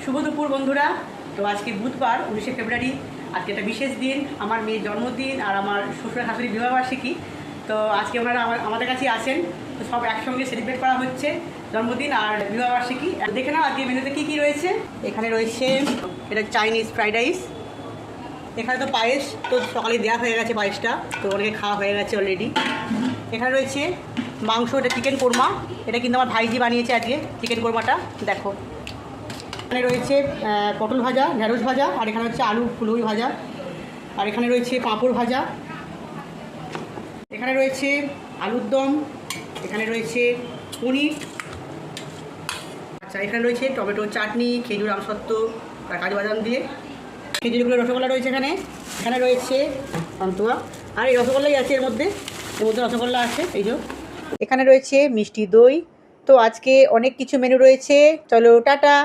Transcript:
শুভ দুপুর বন্ধুরা। তো আজকে বুধবার 19শে ফেব্রুয়ারি। আজকে একটা বিশেষ দিন, আমার মেয়ের জন্মদিন আর আমার শ্বশুর শাশুড়ি বিবাহবার্ষিকী। তো আজকে ওনারা আমাদের কাছে আসেন, তো সব একসঙ্গে সেলিব্রেট করা হচ্ছে জন্মদিন আর বিবাহবার্ষিকী। দেখে নাও আজকে মেনুতে কী কী রয়েছে। এখানে রয়েছে এটা চাইনিজ ফ্রাইড রাইস, এখানে তো পায়েস, তো সকালে দেওয়া হয়ে গেছে পায়েসটা, তো অনেকে খাওয়া হয়ে গেছে অলরেডি। এখানে রয়েছে মাংস, এটা চিকেন কোরমা, এটা কিন্তু আমার ভাইজি বানিয়েছে আজকে চিকেন কোরমাটা, দেখো। এখানে রয়েছে পটল ভাজা, ঢেঁড়স ভাজা, আর এখানে হচ্ছে আলু ফুলকপি ভাজা, আর এখানে রয়েছে পাঁপড় ভাজা, এখানে রয়েছে আলুর দম, এখানে রয়েছে পনির, আচ্ছা এখানে রয়েছে টমেটো চাটনি, খেজুর আমসত্ত্ব আর কাজু বাদাম দিয়ে, খেজুরগুলো রসগোল্লা রয়েছে এখানে, এখানে রয়েছে পান্তুয়া, আর এই রসগোল্লাই আছে এর মধ্যে রসগোল্লা আছে এই যে। এখানে রয়েছে মিষ্টি দই। তো আজকে অনেক কিছু মেনু রয়েছে, চলো টাটা।